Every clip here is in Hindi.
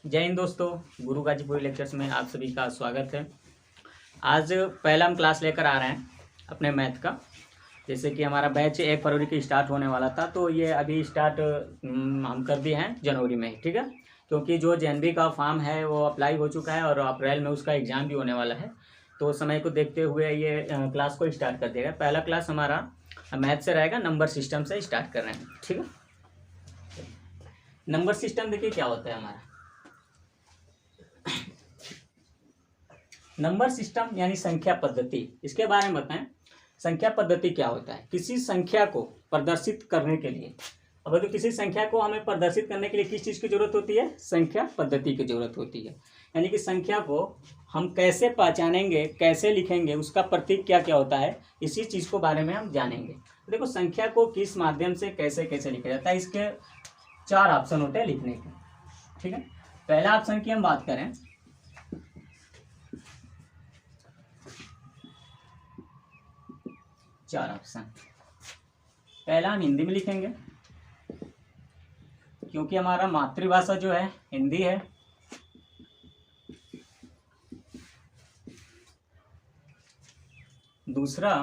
जय हिंद दोस्तों, गुरु गाजीपुरी लेक्चर्स में आप सभी का स्वागत है। आज पहला हम क्लास लेकर आ रहे हैं अपने मैथ का। जैसे कि हमारा बैच 1 फरवरी की स्टार्ट होने वाला था, तो ये अभी स्टार्ट हम कर दिए हैं जनवरी में, ठीक है। क्योंकि जो जनवरी का फॉर्म है वो अप्लाई हो चुका है और अप्रैल में उसका एग्ज़ाम भी होने वाला है, तो समय को देखते हुए ये क्लास को स्टार्ट कर दिया गया। पहला क्लास हमारा मैथ से रहेगा, नंबर सिस्टम से स्टार्ट कर रहे हैं, ठीक है। नंबर सिस्टम देखिए क्या होता है हमारा। नंबर सिस्टम यानी संख्या पद्धति, इसके बारे में बताएं। संख्या पद्धति क्या होता है? किसी संख्या को प्रदर्शित करने के लिए, अब तो किसी संख्या को हमें प्रदर्शित करने के लिए किस चीज़ की जरूरत होती है? संख्या पद्धति की जरूरत होती है। यानी कि संख्या को हम कैसे पहचानेंगे, कैसे लिखेंगे, उसका प्रतीक क्या क्या होता है, इसी चीज़ को बारे में हम जानेंगे। देखो, संख्या को किस माध्यम से कैसे कैसे लिखा जाता है, इसके 4 ऑप्शन होते हैं लिखने के, ठीक है। पहला ऑप्शन की हम बात करें, चार ऑप्शन। पहला हम हिंदी में लिखेंगे, क्योंकि हमारा मातृभाषा जो है हिंदी है। दूसरा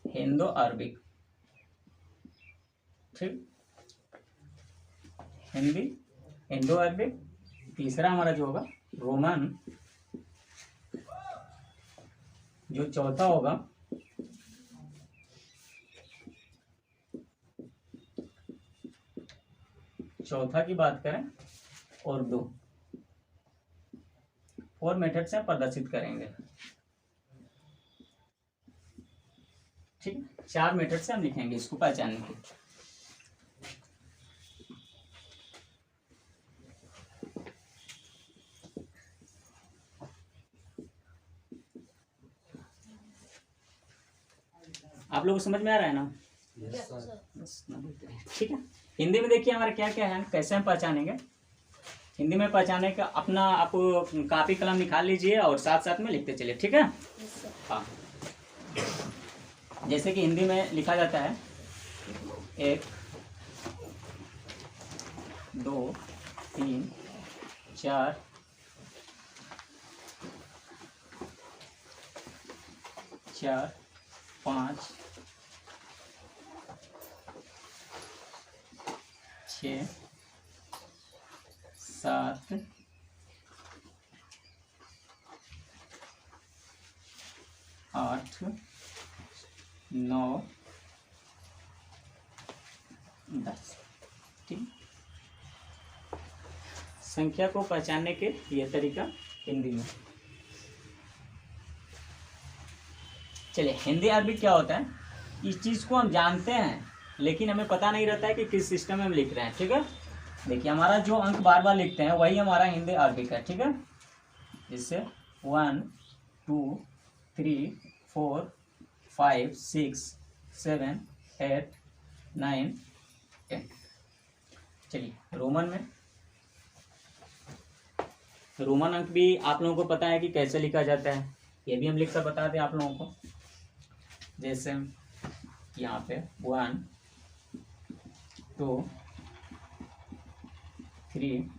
हिंदो अरबिक, ठीक, हिंदी इंडो अरबिक। तीसरा हमारा जो होगा रोमन। जो चौथा होगा चौथा की बात करें उर्दू। 4 मेथड से प्रदर्शित करेंगे, ठीक। 4 मेथड से हम लिखेंगे इसको पहचानने के। आप लोगों को समझ में आ रहा है ना? ठीक है। हिंदी में देखिए हमारे क्या क्या है, कैसे हम पहचानेंगे। हिंदी में पहचाने का अपना आप कॉपी कलम निकाल लीजिए और साथ साथ में लिखते चलिए, ठीक है। हाँ, जैसे कि हिंदी में लिखा जाता है 1 2 3 4 5 6 7 8 9 10, ठीक। संख्या को पहचानने के ये तरीका हिंदी में। चलिए, हिंदी अरबी क्या होता है, इस चीज़ को हम जानते हैं लेकिन हमें पता नहीं रहता है कि किस सिस्टम में हम लिख रहे हैं, ठीक है। देखिए, हमारा जो अंक बार बार लिखते हैं वही हमारा हिंदी अरबी का, ठीक है। जिससे 1 2 3 4 5 6 7 8 9 10। चलिए, रोमन अंक भी आप लोगों को पता है कि कैसे लिखा जाता है, ये भी हम लिख कर बता दें आप लोगों को। जैसे यहाँ पे 1 2 3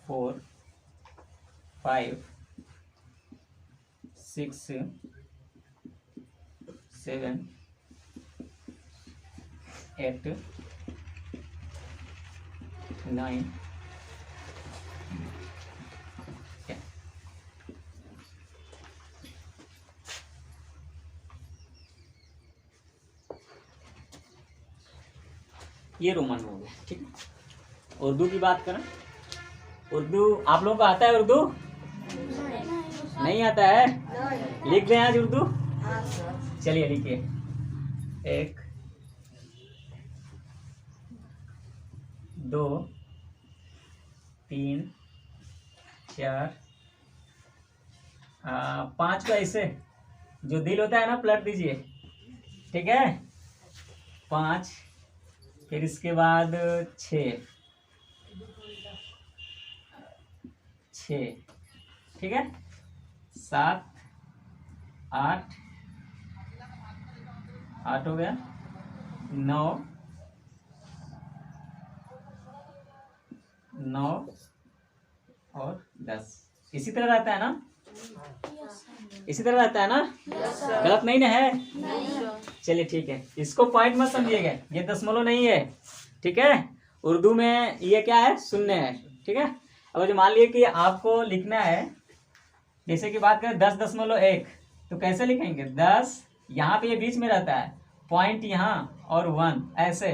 4 5 6 7 8 9 10। ये रोमन हो गया, ठीक है। उर्दू की बात करें, उर्दू आप लोगों को आता है? उर्दू नहीं आता है? लिख दें आज उर्दू? चलिए लिखिए। 1 2 3 4 5 को ऐसे जो दिल होता है ना पलट दीजिए, ठीक है। 5, फिर इसके बाद 6, ठीक है। 7 8 8 हो गया, 9 9 और 10 इसी तरह रहता है ना? इसी तरह रहता है ना? गलत नहीं ना है? चलिए ठीक है, इसको पॉइंट मत समझिएगा, ये दशमलव नहीं है, ठीक है। उर्दू में ये क्या है? शून्य है, ठीक है। अब जो मान लीजिए कि आपको लिखना है, जैसे कि बात करें 10.1 तो कैसे लिखेंगे? 10 यहाँ पे ये बीच में रहता है, पॉइंट यहाँ और 1 ऐसे,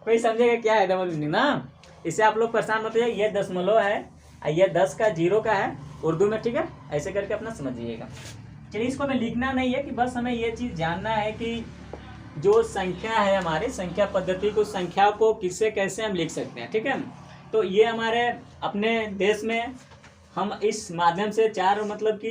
कोई समझेगा क्या है डबल मीनिंग ना? इससे आप लोग परेशान मत होइए, ये दशमलव है, ये 10 का 0 का है उर्दू में, ठीक है। ऐसे करके अपना समझिएगा। चलिए, इसको हमें लिखना नहीं है, कि बस हमें ये चीज़ जानना है कि जो संख्या है हमारे संख्या पद्धति को, संख्या को किससे कैसे हम लिख सकते हैं, ठीक है। तो ये हमारे अपने देश में हम इस माध्यम से चार मतलब कि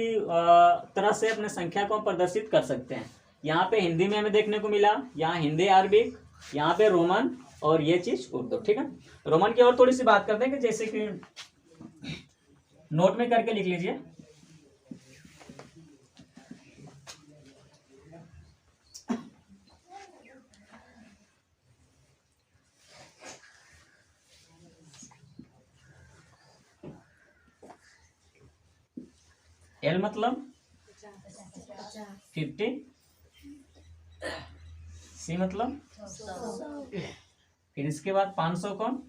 तरह से अपने संख्या को प्रदर्शित कर सकते हैं। यहाँ पे हिंदी में हमें देखने को मिला, यहाँ हिंदी अरबिक, यहाँ पे रोमन और ये चीज उर्दू, ठीक है। रोमन की और थोड़ी सी बात करते हैं कि जैसे कि नोट में करके लिख लीजिए। एल मतलब 50, सी मतलब 100, फिर इसके बाद 500 कौन?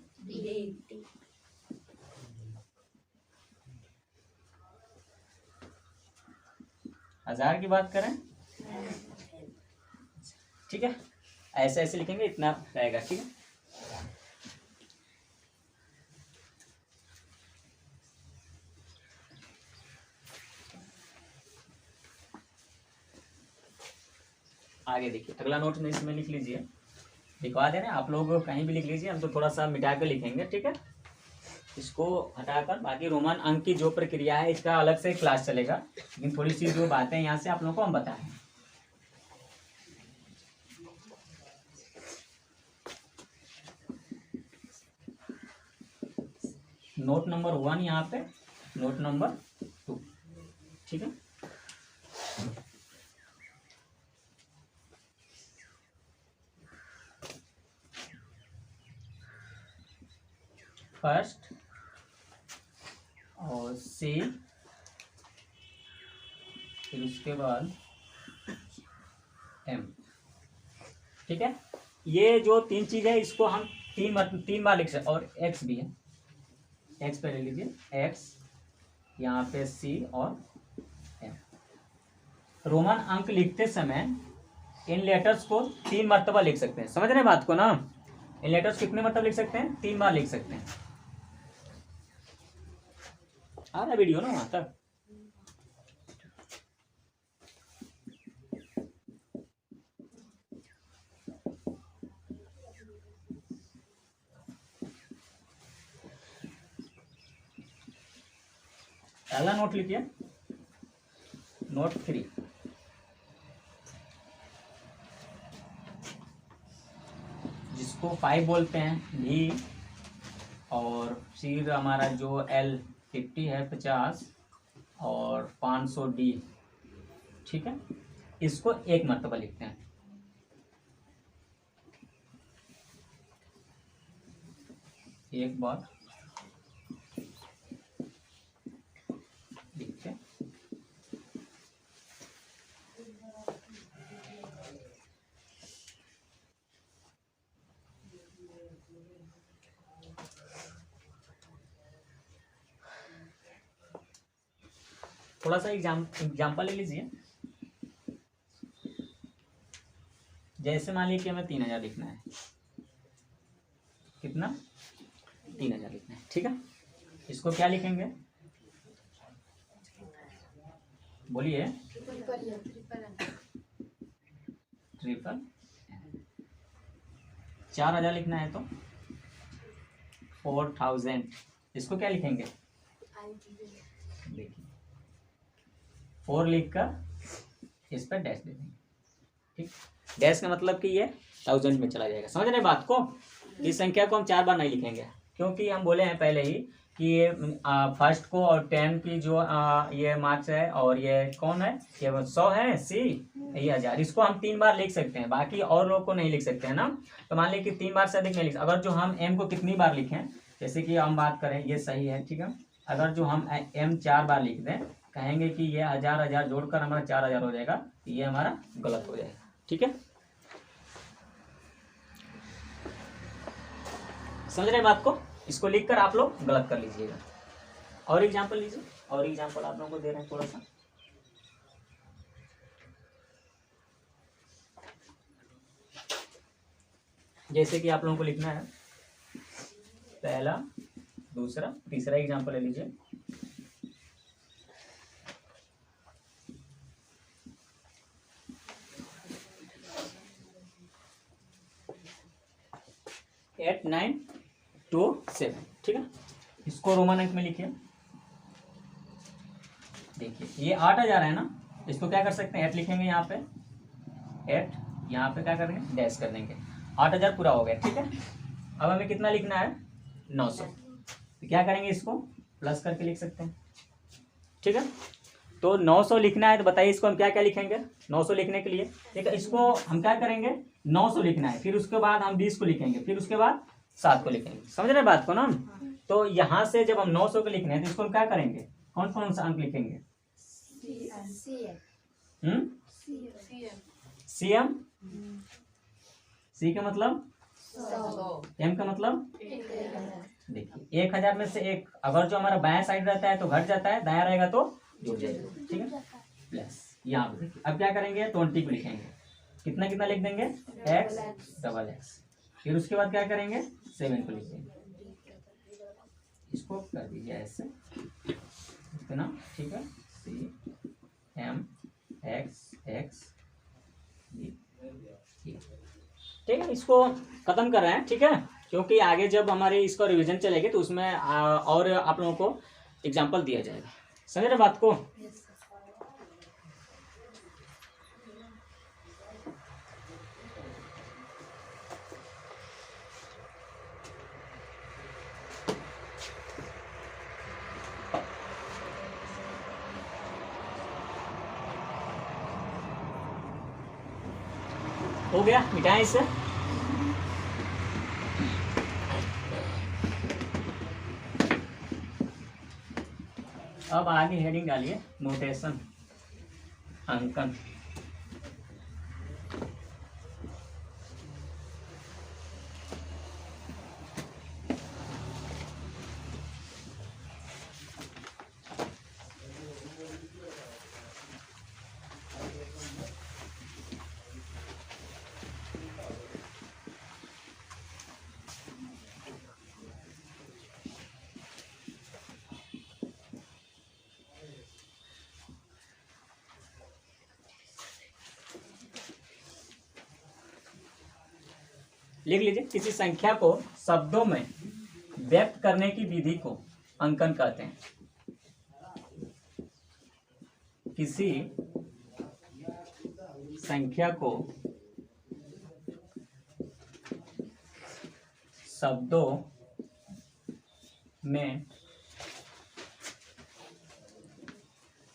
1000 की बात करें, ठीक है। ऐसे ऐसे लिखेंगे, इतना रहेगा, ठीक है। आगे देखिए, अगला नोट में इसमें लिख लीजिए, लिखवा देना आप लोग, कहीं भी लिख लीजिए, हम तो थोड़ा सा मिटा कर लिखेंगे, ठीक है। इसको हटाकर बाकी रोमन अंक की जो प्रक्रिया है इसका अलग से क्लास चलेगा, लेकिन थोड़ी सी जो बातें यहाँ से आप लोगों को हम बताएं। नोट नंबर 1 यहाँ पे, नोट नंबर 2, ठीक है। फर्स्ट और सी, फिर उसके बाद एम, ठीक है। ये जो तीन चीज है इसको हम तीन बार लिख सकते, और एक्स भी है, एक्स पे ले लीजिए, एक्स यहाँ पे सी और एम। रोमन अंक लिखते समय इन लेटर्स को 3 मरतबा लिख सकते हैं, समझ रहे बात को ना? इन लेटर्स कितने मरतबा लिख सकते हैं? 3 बार लिख सकते हैं। आ रहा वीडियो ना वहां तक? पहला नोट लिखिए, नोट 3, जिसको 5 बोलते हैं भी, और फिर हमारा जो एल 50 है 50 और 500 डी, ठीक है। इसको 1 मरतबा लिखते हैं, एक बार लिखते हैं। थोड़ा सा एग्जाम्पल ले लीजिए। जैसे मान लीजिए कि हमें 3000 लिखना है, कितना? 3000 लिखना है, ठीक है। इसको क्या लिखेंगे? बोलिए। ट्रिपल। 4000 लिखना है तो 4000, इसको क्या लिखेंगे? देखिए 4 लिख कर इस पर डैश दे देंगे, ठीक। डैश का मतलब कि ये 1000 में चला जाएगा, समझ रहे बात को? इस संख्या को हम 4 बार नहीं लिखेंगे, क्योंकि हम बोले हैं पहले ही कि ये फर्स्ट को और 10 की जो ये मार्क्स है, और ये कौन है, ये 100 है, सी ये 1000। इसको हम 3 बार लिख सकते हैं, बाकी और लोग को नहीं लिख सकते हैं ना। तो मान लीजिए कि 3 बार से अधिक नहीं लिख, अगर जो हम m को कितनी बार लिखें, जैसे कि हम बात करें, ये सही है, ठीक है। अगर जो हम m 4 बार लिख दें, कहेंगे कि ये 1000 जोड़कर हमारा 4000 हो जाएगा, तो ये हमारा गलत हो जाएगा, ठीक है। समझ रहे हैं बात को? इसको लिखकर आप लोग गलत कर लीजिएगा। और एग्जाम्पल लीजिए, और एग्जाम्पल आप लोगों को दे रहे हैं थोड़ा सा। जैसे कि आप लोगों को लिखना है पहला, दूसरा, तीसरा एग्जाम्पल ले लीजिए। एट 9 2 7, ठीक है। इसको रोमन अंक में लिखिए। देखिए ये 8000 है ना, इसको क्या कर सकते हैं, 8 लिखेंगे यहाँ पे, 8 यहाँ पे क्या करेंगे, डैश कर देंगे, 8000 पूरा हो गया, ठीक है। अब हमें कितना लिखना है, 900। तो क्या करेंगे, इसको प्लस करके लिख सकते हैं, ठीक है। तो 900 लिखना है, तो बताइए इसको हम क्या क्या लिखेंगे। 900 लिखने के लिए, ठीक है, इसको हम क्या करेंगे, 900 लिखना है, फिर उसके बाद हम 20 को लिखेंगे, फिर उसके बाद 7 को लिखेंगे। समझ रहे बात को ना। तो यहाँ से जब हम 900 को लिखना है, तो इसको हम क्या करेंगे, कौन कौन सा अंक लिखेंगे, सीएम, सी का मतलब, एम का मतलब, देखिए 1000 में से एक, अगर जो हमारा बायां साइड रहता है तो घट जाता है, दायां रहेगा तो जुड़ जाएगा, ठीक है, प्लस। यहाँ पे देखिए अब क्या करेंगे, 20 को लिखेंगे, कितना कितना लिख देंगे, x डबल x, फिर उसके बाद क्या करेंगे, 7 को लिखेंगे, इसको कर दीजिए ऐसे, इतना, ठीक है, सी एम एक्स एक्स, ठीक है। इसको खत्म कर रहे हैं, ठीक है, क्योंकि आगे जब हमारे इसका रिवीजन चलेगी तो उसमें और आप लोगों को एग्जाम्पल दिया जाएगा। समझ रहे बात को? हो गया, मिटाएं इसे। अब आगे हेडिंग डालिए, नोटेशन, अंकन। लिख लीजिए, किसी संख्या को शब्दों में व्यक्त करने की विधि को अंकन कहते हैं। किसी संख्या को शब्दों में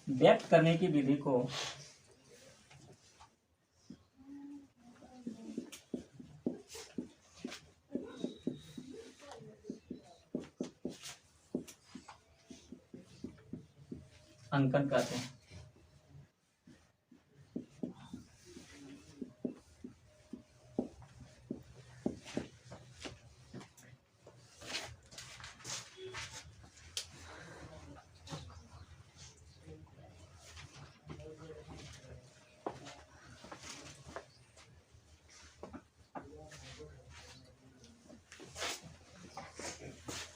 व्यक्त करने की विधि को अंकन कहते हैं।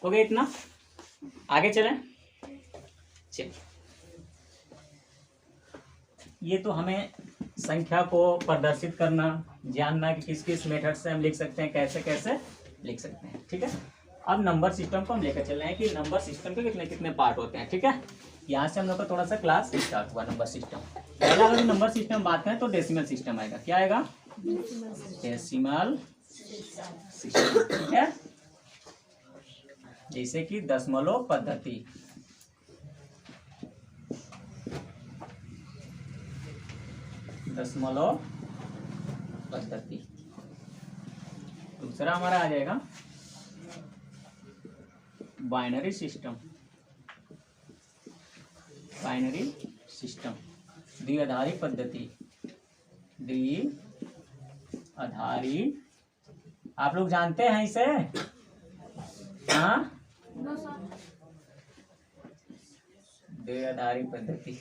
हो गया इतना, आगे चलें। चलिए, ये तो हमें संख्या को प्रदर्शित करना, जानना कि किस किस मेथड से हम लिख सकते हैं, कैसे कैसे लिख सकते हैं, ठीक है। अब नंबर सिस्टम को हम लेकर चल रहे हैं कि नंबर सिस्टम के कितने कितने पार्ट होते हैं, ठीक है। यहाँ से हम लोग का थोड़ा सा क्लास स्टार्ट हुआ नंबर सिस्टम। पहला अगर नंबर सिस्टम बात करें तो डेसिमल सिस्टम आएगा। क्या आएगा? डेसिमल सिस्टम, ठीक है। जैसे कि दशमलव पद्धति, दशमलव पद्धति। दूसरा हमारा आ जाएगा बाइनरी सिस्टम, बाइनरी सिस्टम, द्विआधारी पद्धति, द्विआधारी। आप लोग जानते हैं इसे? हाँ, द्विआधारी पद्धति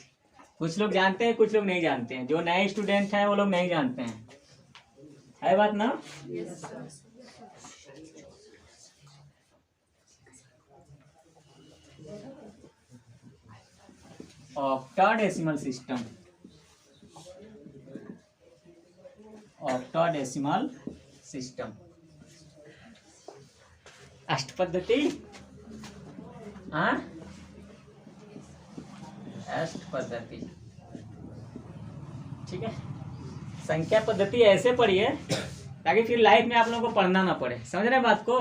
कुछ लोग जानते हैं, कुछ लोग नहीं जानते हैं। जो नए स्टूडेंट हैं वो लोग नहीं जानते हैं, है बात ना? yes, ऑक्टाडेसिमल सिस्टम, ऑक्टाडेसिमल सिस्टम, अष्ट पद्धति। हाँ, अष्ट पद्धति, ठीक है। संख्या पद्धति ऐसे पढ़िए ताकि फिर लाइफ में आप लोगों को पढ़ना ना पड़े, समझ रहे हैं बात को?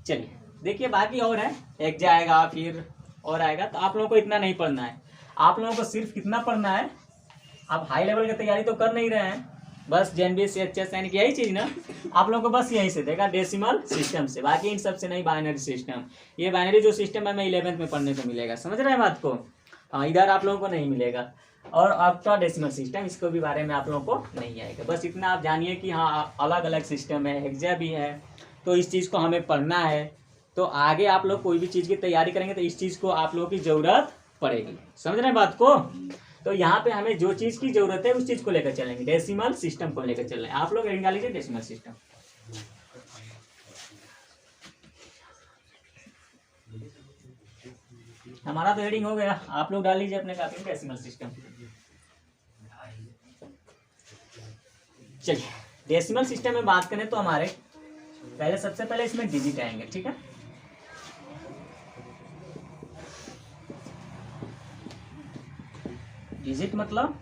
चलिए देखिए, बाकी और है, एक जाएगा फिर और आएगा, तो आप लोगों को इतना नहीं पढ़ना है। आप लोगों को सिर्फ कितना पढ़ना है, आप हाई लेवल की तैयारी तो कर नहीं रहे हैं, बस जेएनबीएस एचएस यानी कि यही चीज ना, आप लोगों को बस यहीं से देगा, डेसिमल सिस्टम से, बाकी इन सब से नहीं। बाइनरी सिस्टम, ये बाइनरी जो सिस्टम है, मैं 11th में पढ़ने को मिलेगा, समझ रहे हैं बात को? हाँ, इधर आप लोगों को नहीं मिलेगा। और ऑक्टाडेसिमल सिस्टम, इसको भी बारे में आप लोगों को नहीं आएगा। बस इतना आप जानिए कि हाँ अलग अलग सिस्टम है, हेक्सा भी है, तो इस चीज़ को हमें पढ़ना है। तो आगे आप लोग कोई भी चीज़ की तैयारी करेंगे तो इस चीज़ को आप लोगों की ज़रूरत पड़ेगी, समझ रहे हैं बात को? तो यहाँ पे हमें जो चीज़ की ज़रूरत है उस चीज़ को लेकर चलेंगे, डेसिमल सिस्टम को लेकर चल रहे हैं। आप लोग हेडिंग डाल लीजिए डेसिमल सिस्टम। हमारा तो हेडिंग हो गया, आप लोग डाल लीजिए अपने कॉपी में डेसिमल सिस्टम। चलिए, डेसिमल सिस्टम में बात करें तो हमारे पहले सबसे पहले इसमें डिजिट आएंगे, ठीक है। डिजिट मतलब,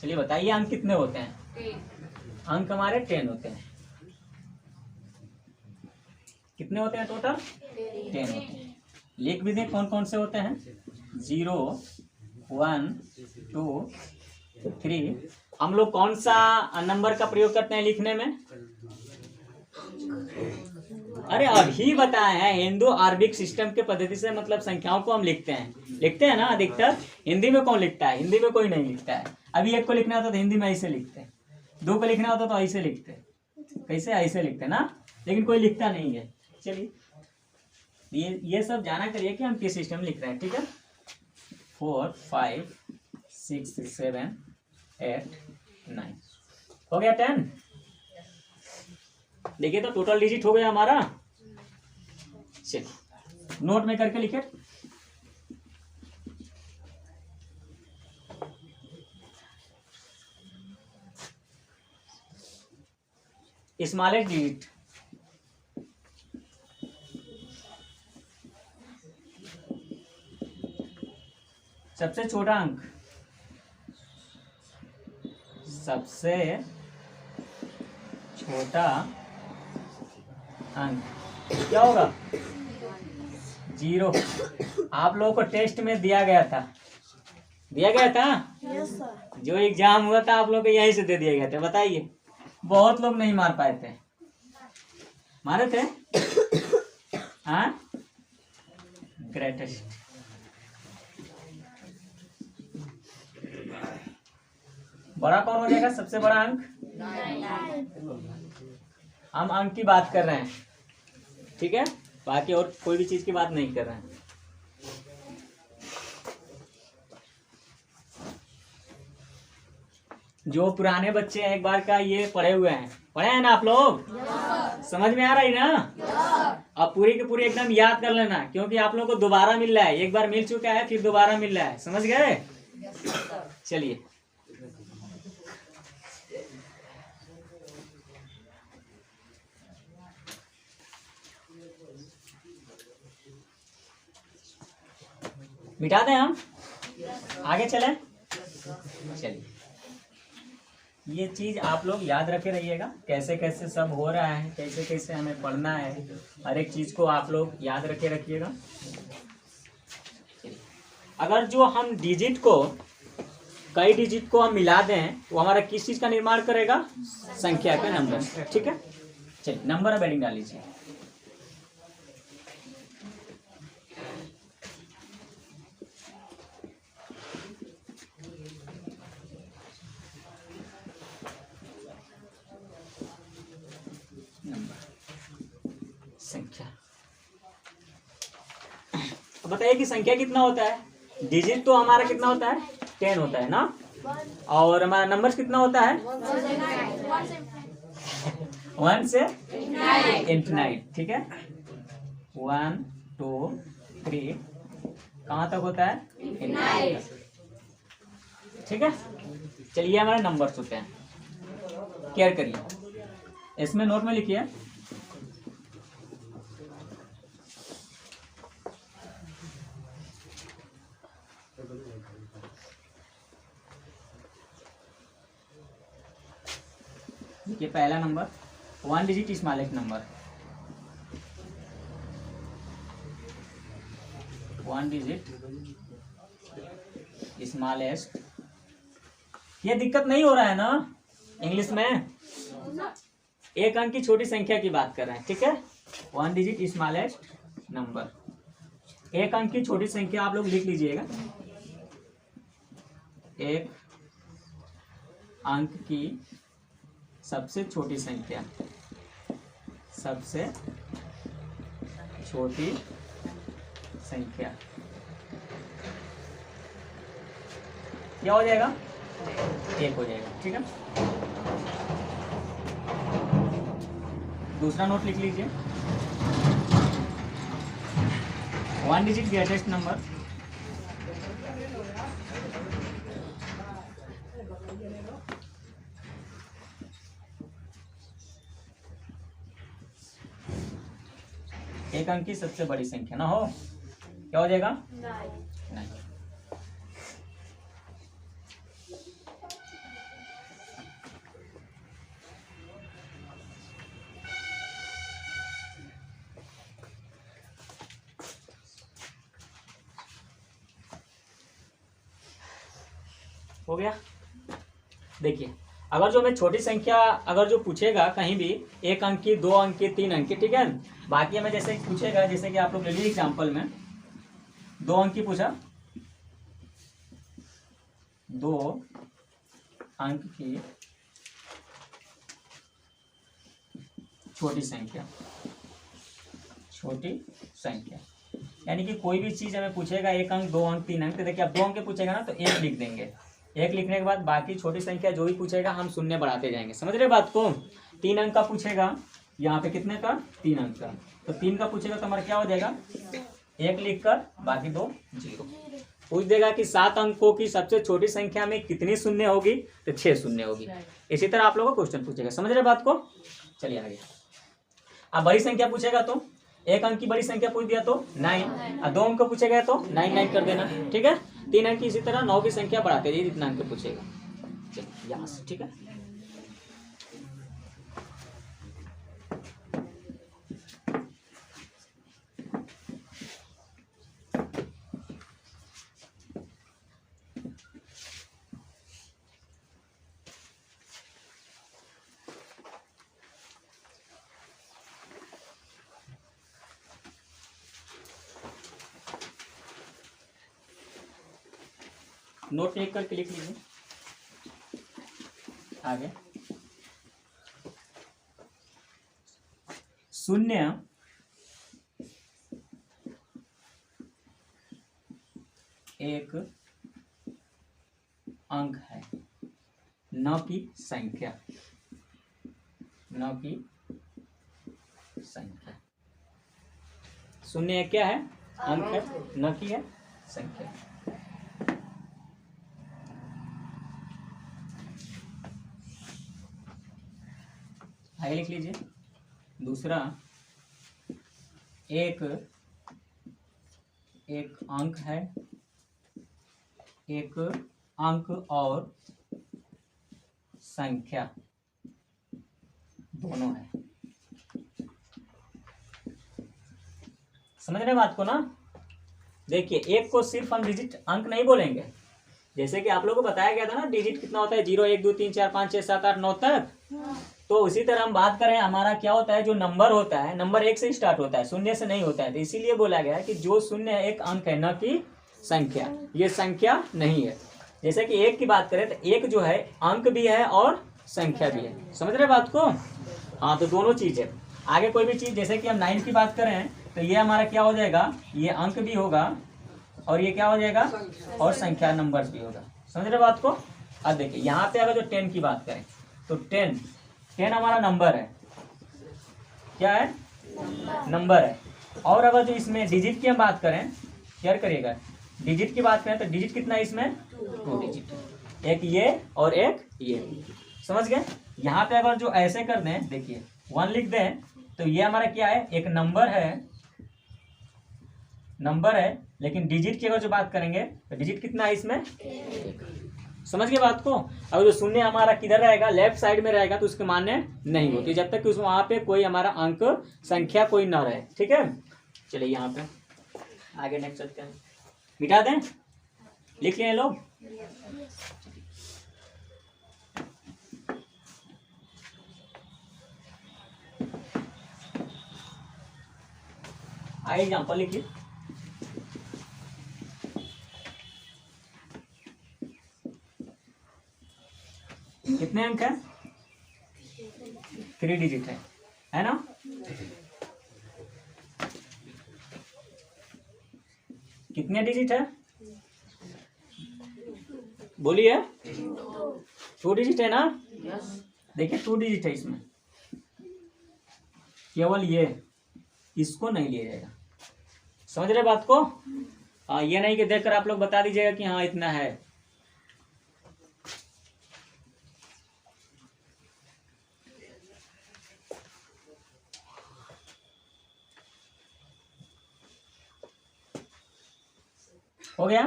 चलिए बताइए अंक कितने होते हैं? अंक हमारे 10 होते हैं। कितने होते हैं टोटल? 10 होते हैं। लिख भी दें कौन कौन से होते हैं? 0, 1, 2, 3। हम लोग कौन सा नंबर का प्रयोग करते हैं लिखने में? अरे अभी बताए हैं, हिंदू अरबिक सिस्टम के पद्धति से, मतलब संख्याओं को हम लिखते हैं ना अधिकतर। हिंदी में कौन लिखता है? हिंदी में कोई नहीं लिखता है। अभी एक को लिखना होता तो हिंदी में ऐसे लिखते हैं, 2 को लिखना होता तो ऐसे लिखते हैं, कैसे ऐसे लिखते हैं ना, लेकिन कोई लिखता नहीं है। चलिए ये सब जाना करिए कि हम किस सिस्टम लिख रहे हैं, ठीक है। 4, 5, 6, 7, 8, 9 हो गया 10। देखिए तो टोटल डिजिट हो गया हमारा। चलिए नोट में करके लिखे। स्मॉलेस्ट डिजिट, सबसे छोटा अंक, सबसे छोटा अंक क्या होगा? 0। आप लोगों को टेस्ट में दिया गया था, यस सर। जो एग्जाम हुआ था आप लोगों को यहीं से दे दिया गया था। बताइए, बहुत लोग नहीं मार पाए थे, मारे थे? हाँ, ग्रेटेस्ट। बड़ा कौन हो जाएगा? सबसे बड़ा अंक 9। हम अंक की बात कर रहे हैं, ठीक है, बाकी और कोई भी चीज की बात नहीं कर रहे हैं। जो पुराने बच्चे हैं एक बार का ये पढ़े हुए हैं, पढ़े हैं ना आप लोग? समझ में आ रही ना? अब पूरी की पूरी एकदम याद कर लेना, क्योंकि आप लोगों को दोबारा मिल रहा है, एक बार मिल चुका है फिर दोबारा मिल रहा है, समझ गए? चलिए मिटा दें हम, आगे चलें। चलिए ये चीज़ आप लोग याद रखे रहिएगा, कैसे कैसे सब हो रहा है, कैसे कैसे हमें पढ़ना है, हर एक चीज़ को आप लोग याद रखे रखिएगा। अगर जो हम डिजिट को, कई डिजिट को हम मिला दें, वो हमारा किस चीज़ का निर्माण करेगा? संख्या का, नंबर। ठीक है, चलिए नंबर ऑफ एडिंग डाल लीजिए। संख्या, तो बताइए कि संख्या कितना होता है? डिजिट तो हमारा कितना होता है? 10 होता है ना, और हमारा नंबर कितना होता है? 1 से इंफिनाइट। ठीक है, 1 2 3 कहाँ तक होता है? इंफिनाइट। ठीक है, चलिए हमारे नंबर्स होते हैं, केयर करिए, इसमें नोट में लिखिए। देखिए पहला number 1 digit smallest number, 1 digit smallest. ये दिक्कत नहीं हो रहा है ना इंग्लिश में? एक अंक की छोटी संख्या की बात कर रहे हैं। ठीक है, 1 डिजिट स्मॉलेस्ट नंबर, एक अंक की छोटी संख्या आप लोग लिख लीजिएगा। एक अंक की सबसे छोटी संख्या, सबसे छोटी संख्या क्या हो जाएगा? 1 हो जाएगा। ठीक है, दूसरा नोट लिख लीजिए, 1 डिजिट ग्रेटेस्ट नंबर, एक अंक की सबसे बड़ी संख्या ना हो, क्या हो जाएगा? नहीं। हो गया। देखिए अगर जो हमें छोटी संख्या अगर जो पूछेगा कहीं भी, 1 अंक की, 2 अंक की, 3 अंक की, ठीक है, बाकी हमें जैसे पूछेगा, जैसे कि आप लोग ले लीजिए एग्जाम्पल में 2 अंक की पूछा, 2 अंक की छोटी संख्या, छोटी संख्या यानी कि कोई भी चीज हमें पूछेगा 1 अंक, 2 अंक, 3 अंक, तो देखिए अब 2 अंक पूछेगा ना तो 1 लिख देंगे। 1 लिखने के बाद बाकी छोटी संख्या जो भी पूछेगा हम शून्य बढ़ाते जाएंगे। समझ रहे बात को? 3 अंक का पूछेगा, यहाँ पे कितने का? 3 अंक का, तो 3 का पूछेगा तो हमारा क्या हो जाएगा? 1 लिख कर बाकी 2 0। पूछ देगा कि 7 अंकों की सबसे छोटी संख्या में कितनी शून्य होगी, तो 6 शून्य होगी। इसी तरह आप लोगों को क्वेश्चन पूछेगा। समझ रहे बात को? चलिए आगे। अब बड़ी संख्या पूछेगा तो 1 अंक की बड़ी संख्या पूछ दिया तो 9, और 2 अंक को पूछेगा तो 9 9 कर देना। ठीक है, 3 अंक की इसी तरह 9 की संख्या बढ़ाते रहिए जितना अंक पूछेगा। चलिए यहाँ से, ठीक है। नोट लिख कर लिख लीजिए आगे। 0 एक अंक है, न की संख्या, न की संख्या। 0 क्या है? अंक है, न की है संख्या। आगे लिख लीजिए। दूसरा, एक अंक है, एक अंक और संख्या दोनों है। समझ रहे बात को ना। देखिए एक को सिर्फ हम डिजिट अंक नहीं बोलेंगे, जैसे कि आप लोगों को बताया गया था ना डिजिट कितना होता है 0 1 2 3 4 5 6 7 8 9 तक। तो उसी तरह हम बात करें हमारा क्या होता है, जो नंबर होता है नंबर 1 से स्टार्ट होता है, शून्य से नहीं होता है। तो इसीलिए बोला गया है कि जो शून्य एक अंक है, न कि संख्या। ये संख्या नहीं है। जैसे कि एक की बात करें तो एक जो है अंक भी है और संख्या भी है। समझ रहे बात को। हाँ तो दोनों चीज है। आगे कोई भी चीज जैसे कि हम 9 की बात करें तो ये हमारा क्या हो जाएगा, ये अंक भी होगा और ये क्या हो जाएगा, और संख्या नंबर्स भी होगा। समझ रहे बात को। अब देखिए यहाँ पे अगर जो 10 की बात करें तो 10 हमारा नंबर है। क्या है, नंबर है। और अगर जो इसमें डिजिट की हम बात करें, क्या करिएगा, डिजिट की बात करें तो डिजिट कितना है इसमें, 2 डिजिट, एक ये और एक ये। समझ गए। यहाँ पे अगर जो ऐसे कर दें, देखिए 1 लिख दें तो ये हमारा क्या है, एक नंबर है, लेकिन डिजिट की अगर जो बात करेंगे तो डिजिट कितना है इसमें, 1। समझ गए बात को। अगर जो शून्य हमारा किधर रहेगा, लेफ्ट साइड में रहेगा तो उसके मान्य नहीं होती, जब तक कि उस वहां पे कोई हमारा अंक संख्या कोई ना रहे। ठीक है, चलिए यहाँ पे आगे नेक्स्ट चलते हैं। मिटा दें, लिख लिए लोग। आइए एग्जाम्पल लिखिए। कितने अंक है, 3 डिजिट है ना। कितने डिजिट है, बोलिए। 2 डिजिट है ना। देखिए 2 डिजिट है इसमें, केवल ये, इसको नहीं लिया जाएगा। समझ रहे बात को। हाँ, ये नहीं कि देखकर आप लोग बता दीजिएगा कि हाँ इतना है। हो गया,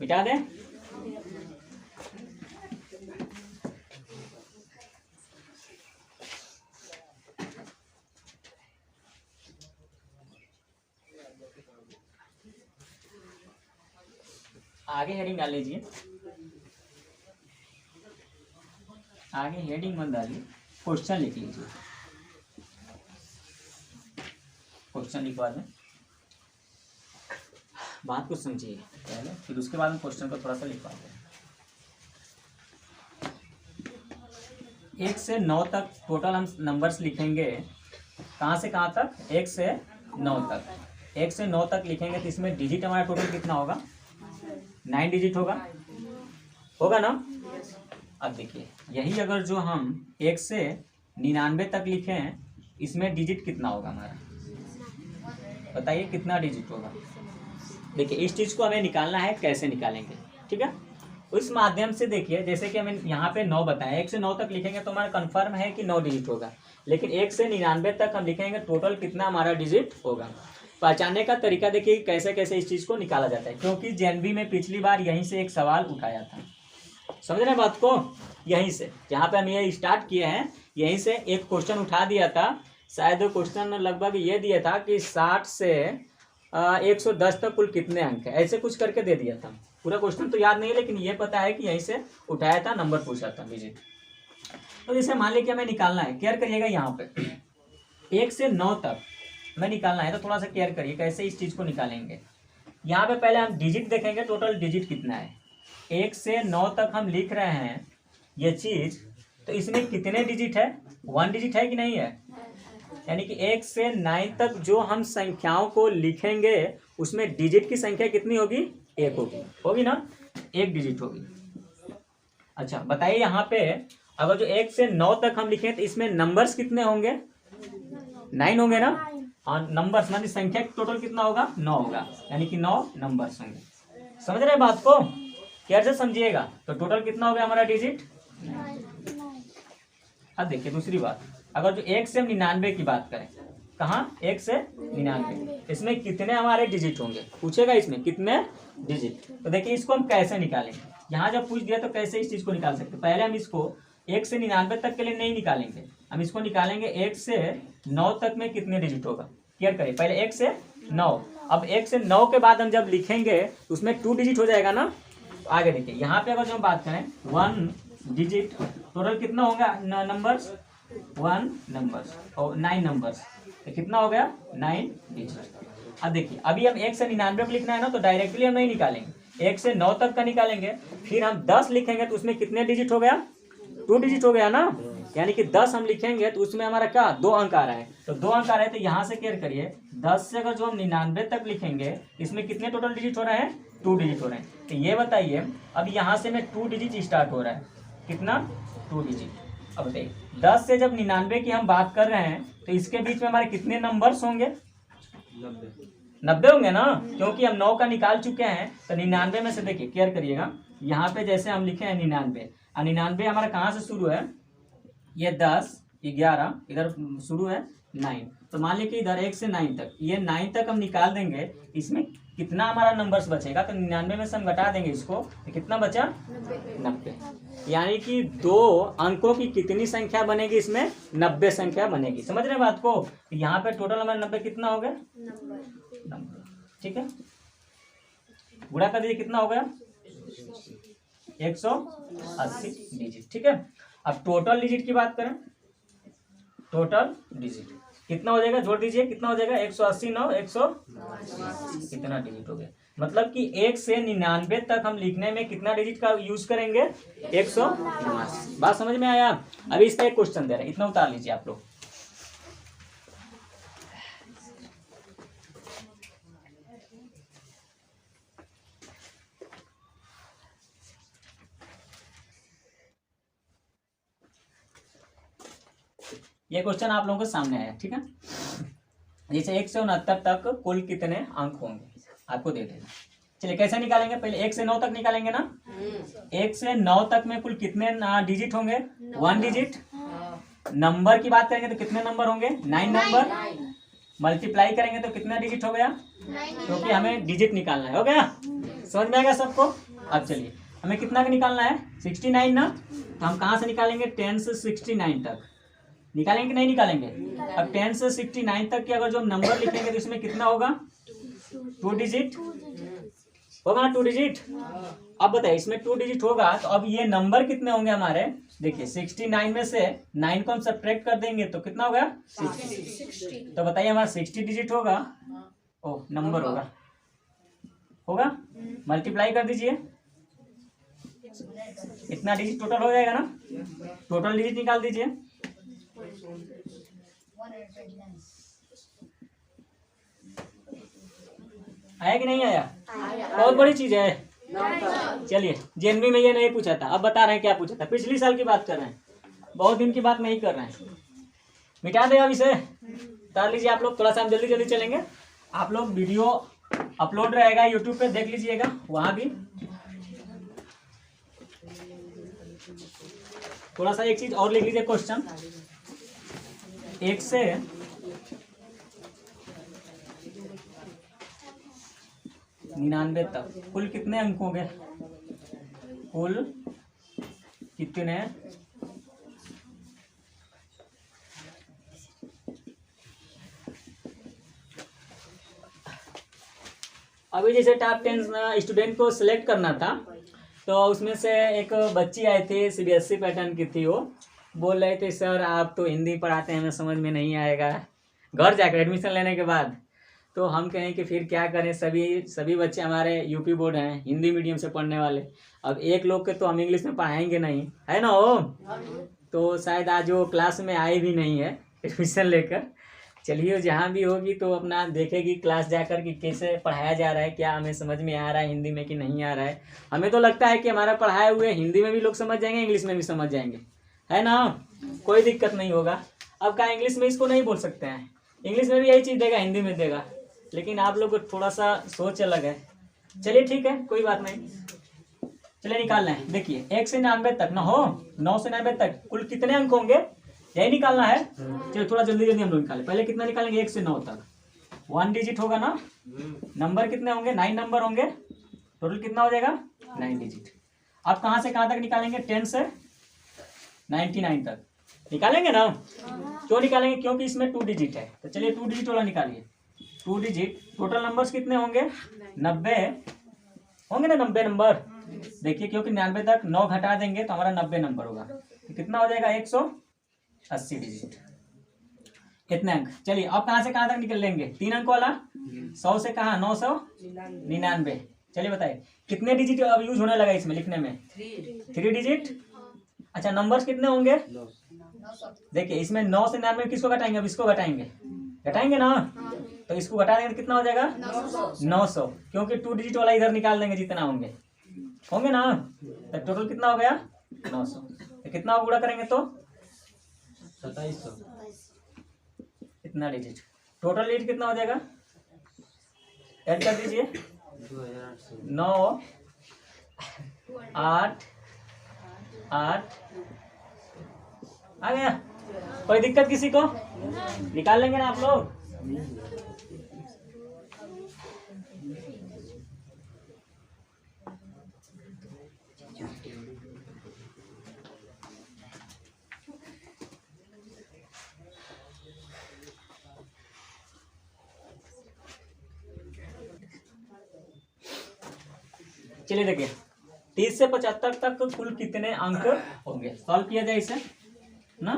मिटा दें। आगे हेडिंग डाल लीजिए, आगे हेडिंग मत डालिए, क्वेश्चन लिख लीजिए। क्वेश्चन लिखवा दें, बात को समझिए पहले, फिर उसके बाद हम क्वेश्चन को थोड़ा सा लिखवा दें। 1 से 9 तक टोटल हम नंबर्स लिखेंगे। कहाँ से कहाँ तक, 1 से 9 तक। 1 से 9 तक लिखेंगे तो इसमें डिजिट हमारा टोटल कितना होगा, 9 डिजिट होगा ना। अब देखिए यही अगर जो हम 1 से 99 तक लिखें, इसमें डिजिट कितना होगा हमारा, बताइए कितना डिजिट होगा। देखिए इस चीज़ को हमें निकालना है, कैसे निकालेंगे, ठीक है। उस माध्यम से देखिए, जैसे कि हमें यहाँ पे 9 बताया, 1 से 9 तक लिखेंगे तो हमारा कंफर्म है कि 9 डिजिट होगा। लेकिन 1 से 99 तक हम लिखेंगे टोटल कितना हमारा डिजिट होगा। पहचानने का तरीका देखिए कैसे कैसे इस चीज़ को निकाला जाता है, क्योंकि जेएनबी में पिछली बार यहीं से एक सवाल उठाया था। समझ रहे बात को। यहीं से जहाँ पे हम ये स्टार्ट किए हैं, यहीं से एक क्वेश्चन उठा दिया था। शायद क्वेश्चन लगभग ये दिया था कि 60 से 110 तक कुल कितने अंक है, ऐसे कुछ करके दे दिया था। पूरा क्वेश्चन तो याद नहीं है, लेकिन ये पता है कि यहीं से उठाया था, नंबर पूछा था डिजिट। तो जैसे मान लीजिए हमें निकालना है, केयर करिएगा यहाँ पे 1 से 9 तक हमें निकालना है, तो थोड़ा सा केयर करिए कैसे इस चीज़ को निकालेंगे। यहाँ पे पहले हम डिजिट देखेंगे, टोटल डिजिट कितना है। 1 से 9 तक हम लिख रहे हैं ये चीज़, तो इसमें कितने डिजिट है, 1 डिजिट है कि नहीं है। यानी कि 1 से 9 तक जो हम संख्याओं को लिखेंगे उसमें डिजिट की संख्या कितनी होगी, 1 होगी ना, 1 डिजिट होगी। अच्छा बताइए यहाँ पे अगर जो 1 से 9 तक हम लिखें तो इसमें नंबर्स कितने होंगे, 9 होंगे ना। हाँ नंबर्स यानी संख्या टोटल कितना होगा, 9 होगा, यानी कि 9 नंबर्स होंगे। समझ रहे बात को, केयर से समझिएगा। तो टोटल कितना हो गया हमारा डिजिट। अब देखिए दूसरी बात, अगर जो 1 से 99 की बात करें, कहाँ 1 से 99, इसमें कितने हमारे डिजिट होंगे पूछेगा, इसमें कितने डिजिट। तो देखिए इसको हम कैसे निकालेंगे। यहाँ जब पूछ दिया तो कैसे इस चीज को निकाल सकते, पहले हम इसको 1 से 99 तक के लिए नहीं निकालेंगे, हम इसको निकालेंगे 1 से 9 तक में कितने डिजिट होगा। क्लियर करिए, पहले 1 से 9, अब 1 से 9 के बाद हम जब लिखेंगे उसमें 2 डिजिट हो जाएगा ना। तो आगे देखिए, यहाँ पे अगर जो हम बात करें 1 डिजिट, टोटल कितना होगा नंबर्स, 1 नंबर्स और 9 नंबर्स, तो कितना हो गया 9 डिजिट। अब देखिए, अभी हम 1 से 99 को लिखना है ना, तो डायरेक्टली हम नहीं निकालेंगे, 1 से 9 तक का निकालेंगे, फिर हम 10 लिखेंगे तो उसमें कितने डिजिट हो गया, 2 डिजिट हो गया ना। यानी कि 10 हम लिखेंगे तो उसमें हमारा क्या 2 अंक आ रहा है, तो 2 अंक आ रहा है, तो यहाँ से क्लियर करिए 10 से अगर जो हम 99 तक लिखेंगे इसमें कितने टोटल डिजिट हो रहे हैं, 2 डिजिट हो रहे हैं। तो ये बताइए, अब यहाँ से में 2 डिजिट स्टार्ट हो रहा है, कितना 2 डिजिट। अब बताइए 10 से जब 99 की हम बात कर रहे हैं तो इसके बीच में हमारे कितने नंबर्स होंगे, 90 होंगे ना, क्योंकि हम 9 का निकाल चुके हैं। तो 99 में से देखिए क्लियर करिएगा, यहाँ पे जैसे हम लिखे हैं 99, और 99 हमारा कहाँ से शुरू है, ये 10 11 इधर शुरू है 9, तो मान लीजिए कि इधर 1 से 9 तक, ये 9 तक हम निकाल देंगे, इसमें कितना हमारा नंबर्स बचेगा, तो 99 में से हम घटा देंगे इसको, तो कितना बचा 90। यानी कि 2 अंकों की कितनी संख्या बनेगी, इसमें 90 संख्या बनेगी। समझ रहे हैं बात को, यहाँ पे टोटल हमारा 90 कितना हो गया, नंबर, ठीक है, गुणा कर दीजिए, कितना हो गया 180 डिजिट, ठीक है। अब टोटल डिजिट की बात करें, टोटल डिजिट कितना हो जाएगा, जोड़ दीजिए, कितना हो जाएगा 180 9 100 कितना डिजिट हो गया, मतलब कि 1 से 99 तक हम लिखने में कितना डिजिट का यूज करेंगे, 189। बात समझ में आया। अभी इसका एक क्वेश्चन दे रहे हैं, इतना उतार लीजिए आप लोग। ये क्वेश्चन आप लोगों के सामने आया, ठीक है। जैसे 1 से 69 तक कुल कितने अंक होंगे आपको दे देना। चलिए कैसे निकालेंगे, पहले 1 से 9 तक निकालेंगे ना। 1 से 9 तक में कुल कितने डिजिट होंगे, 1 डिजिट। नंबर की बात करेंगे तो कितने नंबर होंगे, 9 नंबर। मल्टीप्लाई करेंगे तो कितना डिजिट हो गया, क्योंकि हमें डिजिट निकालना है, हो गया, समझ में आएगा सबको। अब चलिए हमें कितना का निकालना है, 69 ना, तो हम कहाँ से निकालेंगे, 10 से 69 तक निकालेंगे कि नहीं निकालेंगे। अब 10 से 69 तक के अगर जो हम नंबर लिखेंगे तो इसमें कितना होगा, 2 डिजिट होगा ना, 2 डिजिट। अब बताइए इसमें 2 डिजिट होगा तो अब ये नंबर कितने होंगे हमारे, देखिए 69 में से 9 को हम सब्ट्रैक्ट कर देंगे तो कितना होगा 60। तो बताइए हमारा 60 डिजिट होगा, ओ नंबर होगा मल्टीप्लाई कर दीजिए, इतना डिजिट टोटल हो जाएगा ना। टोटल डिजिट निकाल दीजिए, आया कि नहीं आया, बहुत बड़ी चीज है। चलिए जेएनबी में ये नहीं पूछा था, अब बता रहे हैं क्या पूछा था, पिछली साल की बात कर रहे हैं, बहुत दिन की बात नहीं कर रहे हैं। मिटा दे अब इसे, उतार लीजिए आप लोग, थोड़ा सा हम जल्दी जल्दी चलेंगे। आप लोग वीडियो अपलोड रहेगा यूट्यूब पे, देख लीजिएगा वहां भी। थोड़ा सा एक चीज और लिख लीजिए, क्वेश्चन 1 से 99 तक कुल कितने अंक होंगे, कुल कितने अभी जैसे टॉप 10 स्टूडेंट को सिलेक्ट करना था, तो उसमें से एक बच्ची आई थी, सीबीएसई पैटर्न की थी, वो बोल रहे थे सर आप तो हिंदी पढ़ाते हैं, हमें समझ में नहीं आएगा घर जाकर एडमिशन लेने के बाद। तो हम कहें कि फिर क्या करें, सभी बच्चे हमारे यूपी बोर्ड हैं, हिंदी मीडियम से पढ़ने वाले। अब एक लोग के तो हम इंग्लिश में पढ़ाएंगे नहीं, है ना वो, तो शायद आज वो क्लास में आए भी नहीं है एडमिशन लेकर। चलिए जहाँ भी होगी तो अपना देखेगी क्लास जाकर कि कैसे पढ़ाया जा रहा है, क्या हमें समझ में आ रहा है हिंदी में कि नहीं आ रहा है। हमें तो लगता है कि हमारा पढ़ाए हुए हिंदी में भी लोग समझ जाएंगे, इंग्लिश में भी समझ जाएंगे, है ना, कोई दिक्कत नहीं होगा। अब क्या इंग्लिश में इसको नहीं बोल सकते हैं, इंग्लिश में भी यही चीज़ देगा, हिंदी में देगा, लेकिन आप लोग को थोड़ा सा सोच अलग है। चलिए ठीक है, कोई बात नहीं, चलिए निकालना है। देखिए 1 से 99 तक ना हो, 9 से 99 तक कुल कितने अंक होंगे, यही निकालना है। चलिए थोड़ा जल्दी जल्दी हम लोग निकालें। पहले कितना निकालेंगे, 1 से 9 तक 1 डिजिट होगा ना। नंबर कितने होंगे, 9 नंबर होंगे, टोटल कितना हो जाएगा 9 डिजिट। अब कहाँ से कहाँ तक निकालेंगे? 10 से 99 तक निकालेंगे ना। क्यों निकालेंगे? क्योंकि इसमें 2 डिजिट है। तो चलिए 2 डिजिट वाला निकालिए। 2 डिजिट टोटल नंबर्स कितने होंगे? 90 होंगे ना, 90 नंबर। देखिए क्योंकि 99 तक 9 घटा देंगे तो हमारा 90 नंबर होगा। तो कितना हो जाएगा? 180 डिजिट। कितने अंक? चलिए अब कहाँ से कहाँ तक निकल लेंगे? 3 अंक वाला 100 से कहाँ? 999। चलिए बताइए कितने डिजिट अब यूज होने लगा इसमें लिखने में? 3 डिजिट। अच्छा नंबर्स कितने होंगे? देखिए इसमें 9 से 99 किसको घटाएंगे? अब इसको घटाएंगे ना। तो इसको घटा देंगे तो कितना हो जाएगा? 900। क्योंकि 2 डिजिट वाला इधर निकाल देंगे जितना होंगे ना। तो टोटल कितना हो गया? 900। तो कितना गुणा करेंगे तो 2700। इतना डिजिट टोटल डिजिट कितना हो जाएगा? ऐड कर दीजिए। 9 8 8 आ गया। कोई दिक्कत किसी को? निकाल लेंगे ना आप लोग? चलिए देखिए 30 से 75 तक कुल कितने अंक होंगे? सॉल्व किया जाए इसे ना।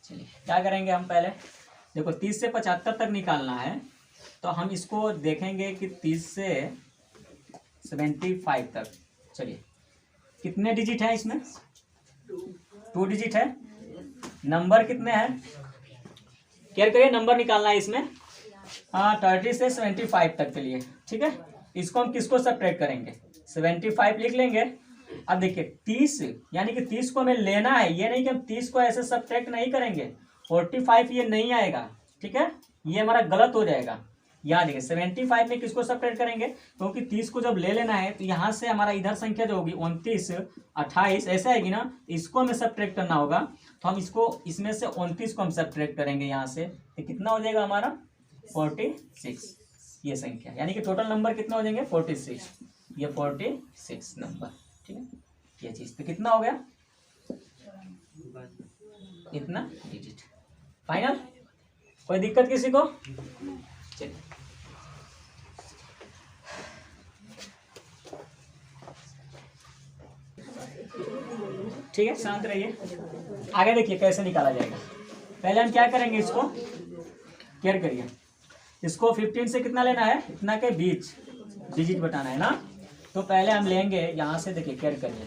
चलिए क्या करेंगे हम? पहले देखो 30 से 75 तक निकालना है तो हम इसको देखेंगे कि 30 से 75 तक। चलिए कितने डिजिट है इसमें? 2 डिजिट है। नंबर कितने हैं? केयर करिए, नंबर निकालना है इसमें। हाँ 30 से 75 तक के लिए ठीक है। इसको हम किसको सब्ट्रैक्ट करेंगे? 75 लिख लेंगे। अब देखिए 30 यानी कि 30 को हमें लेना है, ये नहीं कि हम 30 को ऐसे सब्ट्रैक्ट नहीं करेंगे। 45 ये नहीं आएगा ठीक है, ये हमारा गलत हो जाएगा। यहाँ देखिए 75 में किसको सब्ट्रैक्ट करेंगे? क्योंकि 30 को जब ले लेना है तो यहाँ से हमारा इधर संख्या जो होगी 29 28 ऐसे आएगी ना, इसको हमें सब्ट्रैक्ट करना होगा। तो हम इसको इसमें से 29 को हम सब्ट्रैक्ट करेंगे यहाँ से, तो कितना हो जाएगा हमारा? 46 ये संख्या। यानी कि टोटल नंबर कितना हो जाएंगे? 46। ये 46 नंबर ठीक है। ये चीज तो कितना हो गया? इतना डिजिट। फाइनल? कोई दिक्कत किसी को? चलिए ठीक है, शांत रहिए। आगे देखिए कैसे निकाला जाएगा। पहले हम क्या करेंगे? इसको केयर करिए। इसको 15 से कितना लेना है? इतना के बीच डिजिट बताना है ना। तो पहले हम लेंगे यहाँ से, देखिए केयर करिए।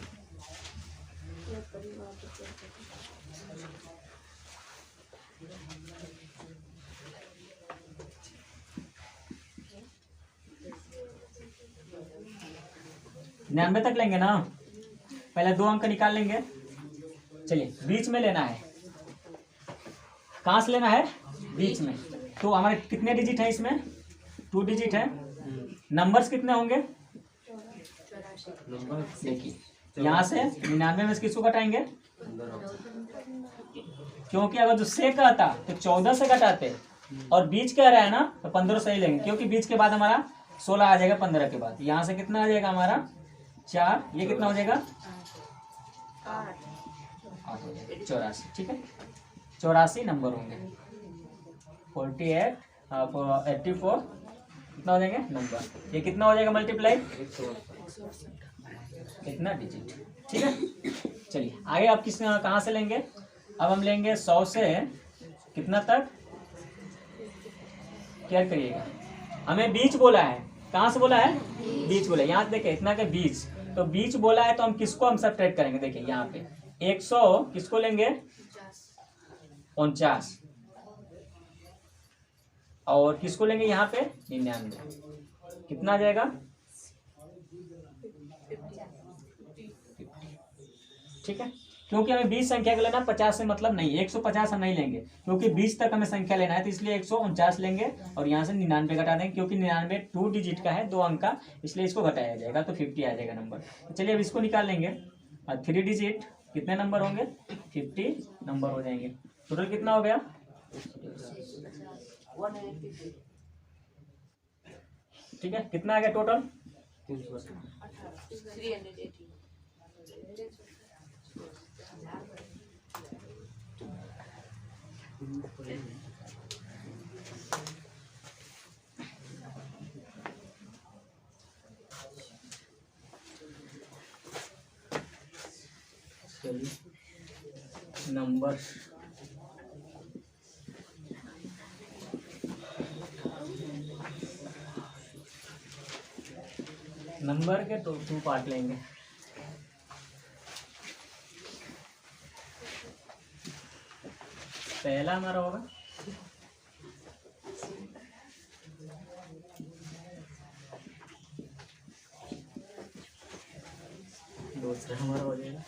निन्यानवे तक लेंगे ना। पहले 2 अंक निकाल लेंगे। चलिए बीच में लेना है। कहाँ से लेना है? बीच में। तो हमारे कितने डिजिट है इसमें? 2 डिजिट है। नंबर्स कितने होंगे? देखिए यहाँ से 99 में किसको घटाएंगे? क्योंकि अगर जो से कहता तो 14 से घटाते, और बीच कह रहा है ना तो 15 सही लेंगे। क्योंकि बीच के बाद हमारा 16 आ जाएगा 15 के बाद। यहाँ से कितना आ जाएगा हमारा? 4। ये कितना हो जाएगा? 84 ठीक है। 84 नंबर होंगे। 48 84 कितना हो जाएंगे नंबर? ये कितना हो जाएगा मल्टीप्लाई? इतना डिजिट ठीक है। चलिए आगे आप किस कहाँ से लेंगे? अब हम लेंगे 100 से कितना तक? क्या करिएगा, हमें बीच बोला है। कहाँ से बोला है? बीच बोला है। यहाँ देखिए इतना के बीच, तो बीच बोला है तो हम किसको हम सब्ट्रैक्ट करेंगे? देखिए यहाँ पे 100 किसको लेंगे? 49। और किसको लेंगे यहाँ पे? 99। कितना आ जाएगा? ठीक है। क्योंकि हमें 20 संख्या का लेना, 50 से मतलब नहीं। 150 हम नहीं लेंगे क्योंकि 20 तक हमें संख्या लेना है, तो इसलिए 149 लेंगे और यहाँ से 99 घटा देंगे। क्योंकि 99 2 डिजिट का है, 2 अंक का, इसलिए इसको घटाया जाएगा तो 50 आ जाएगा नंबर। तो चलिए अब इसको निकाल लेंगे। 3 डिजिट कितने नंबर होंगे? 50 नंबर हो जाएंगे। टोटल कितना हो गया? ठीक है। कितना आ गया टोटल? नंबर नंबर के तो 2 पार्ट लेंगे। पहला हमारा होगा दूसरा हमारा हो जाएगा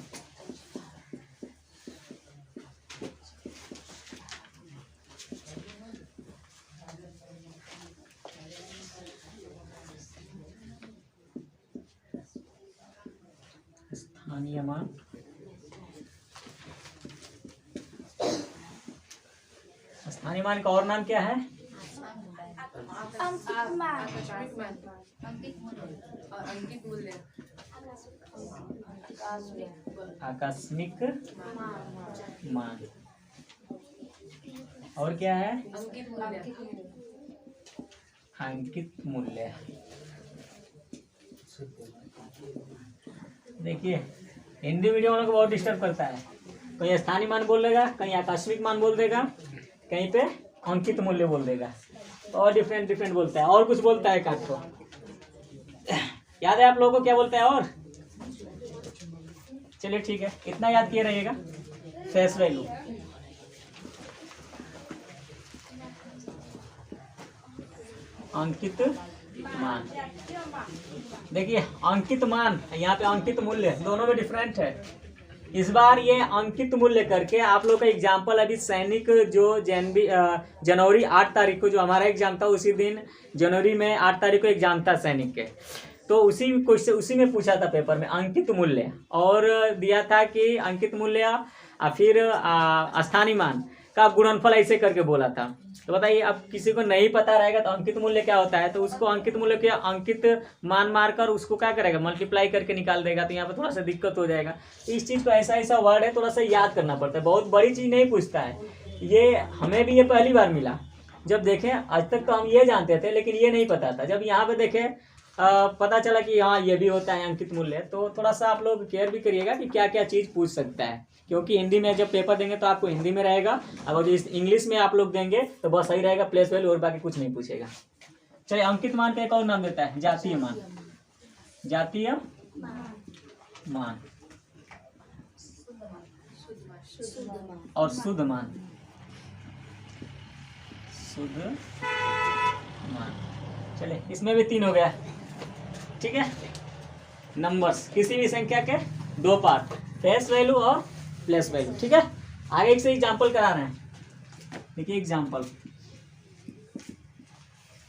स्थानीय मान। स्थानीय मान का और नाम क्या है? आकस्मिक मान। और क्या है? अंकित मूल्य। देखिए हिंदी मीडियम वालों को बहुत डिस्टर्ब करता है। कहीं स्थानीय मान बोल देगा, कहीं आकस्मिक मान बोल देगा, कहीं पे अंकित मूल्य बोल देगा, और डिफरेंट बोलता है, और कुछ बोलता है काट को। याद है आप लोगों को क्या बोलता है? और चलिए ठीक है, इतना याद किए रहिएगा। फेस वैल्यू, अंकित मान। देखिए अंकित मान, यहाँ पे अंकित मूल्य, दोनों में डिफरेंट है। इस बार ये अंकित मूल्य करके आप लोग का एग्जाम्पल, अभी सैनिक जो जनवरी 8 तारीख को जो हमारा एग्जाम था, उसी दिन जनवरी में 8 तारीख को एग्जाम था सैनिक के, तो उसी में पूछा था पेपर में अंकित मूल्य, और दिया था कि अंकित मूल्य फिर स्थानीय मान का गुणनफल ऐसे करके बोला था। तो बताइए, अब किसी को नहीं पता रहेगा तो अंकित मूल्य क्या होता है, तो उसको अंकित मूल्य के अंकित मान मारकर उसको क्या करेगा, मल्टीप्लाई करके निकाल देगा। तो यहाँ पे थोड़ा सा दिक्कत हो जाएगा। इस चीज़ को ऐसा वर्ड है, थोड़ा सा याद करना पड़ता है। बहुत बड़ी चीज़ नहीं पूछता है ये, हमें भी ये पहली बार मिला। जब देखें आज तक तो हम ये जानते थे, लेकिन ये नहीं पता था। जब यहाँ पे देखें पता चला कि हाँ ये भी होता है अंकित मूल्य, तो थोड़ा सा आप लोग केयर भी करिएगा कि क्या क्या चीज़ पूछ सकता है, क्योंकि हिंदी में जब पेपर देंगे तो आपको हिंदी में रहेगा। अगर जो इंग्लिश में आप लोग देंगे तो बस सही रहेगा, प्लेस वैल्यू, और बाकी कुछ नहीं पूछेगा। चलिए, अंकित मान का एक और नाम देता है जातीय मान। जातीय मान और शुद्ध मान। शुद्ध मान, चलिए इसमें भी 3 हो गया। ठीक है, नंबर्स किसी भी संख्या के 2 पार्ट, फेस वैल्यू और प्लेस वैल्यू। ठीक है, आगे एक से एग्जाम्पल करा रहे हैं। देखिए एग्जाम्पल,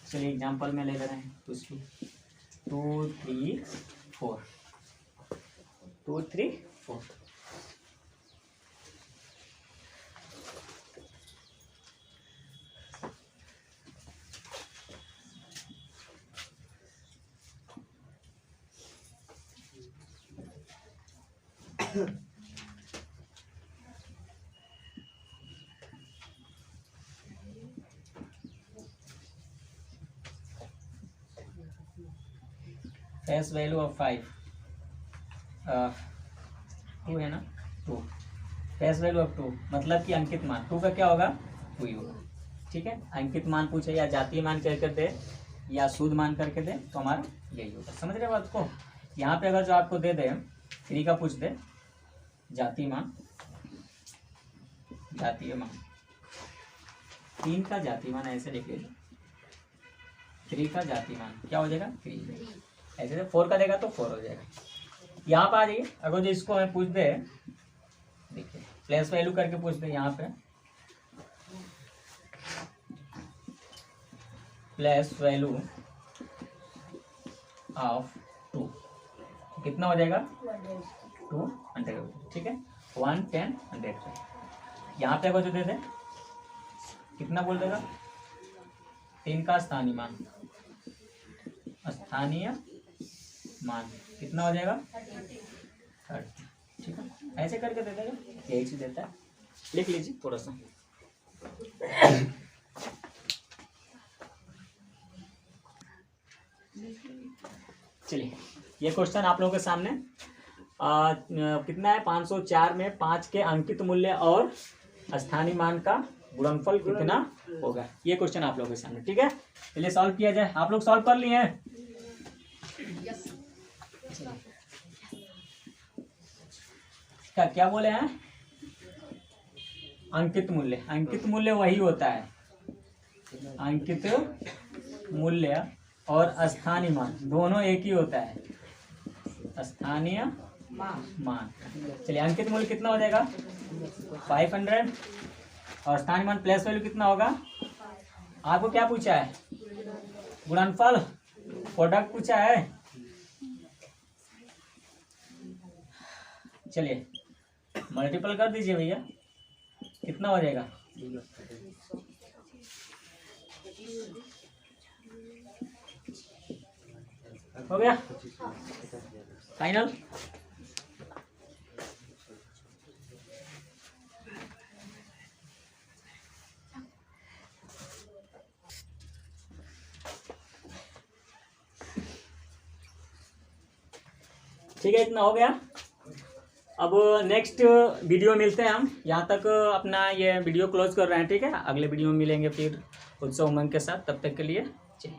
चलिए एग्जाम्पल में ले रहे हैं कुछ भी 2 3 4 2 3 4। फेस वैल्यू ऑफ 5 2 है ना, 2। फेस वैल्यू ऑफ 2 मतलब कि अंकित मान 2 का क्या होगा, 2 ही होगा। ठीक है, अंकित मान पूछे या जातीय मान करके दे या शुद्ध मान करके दे तो हमारा यही होगा। समझ रहे बात को? यहाँ पे अगर जो आपको दे दे 3 का पूछ दे, जातीय मान 3 का जातीय मान ऐसे लिख लीजिए, 3 का जातीय मान क्या हो जाएगा, 3। ऐसे 4 का देगा तो 4 हो जाएगा। यहाँ पे आ जाइए, अगर जो इसको हमें पूछ दे, देखिए प्लेस वैल्यू करके पूछ दे, यहाँ पे प्लेस वैल्यू ऑफ 2 कितना हो जाएगा, 200। ठीक है, 1 10 100। यहाँ पे अगर जो दे दे कितना बोल देगा, 3 का स्थानीय मान, स्थानीय मान कितना हो जाएगा 30। ठीक है, ऐसे करके दे देगा, यही चीज देता है। लिख लीजिए थोड़ा सा। चलिए ये क्वेश्चन आप लोगों के सामने कितना है 504 में 5 के अंकित मूल्य और स्थानीय मान का गुणनफल कितना होगा, ये क्वेश्चन आप लोगों के सामने। ठीक है, चलिए सॉल्व किया जाए। आप लोग सॉल्व कर लिए हैं? क्या बोले हैं? अंकित मूल्य, अंकित मूल्य वही होता है, अंकित मूल्य और स्थानीय मान दोनों एक ही होता है, स्थानीय मान। चलिए अंकित मूल्य कितना हो जाएगा 500 और स्थानीय मान प्लस वैल्यू कितना होगा? आपको क्या पूछा है? गुणनफल, प्रोडक्ट पूछा है। चलिए मल्टीपल कर दीजिए भैया, कितना हो जाएगा? हो गया फाइनल। ठीक है, इतना हो गया। अब नेक्स्ट वीडियो मिलते हैं हम। यहाँ तक अपना ये वीडियो क्लोज कर रहे हैं। ठीक है, अगले वीडियो में मिलेंगे फिर उत्सव उमंग के साथ। तब तक के लिए चलिए।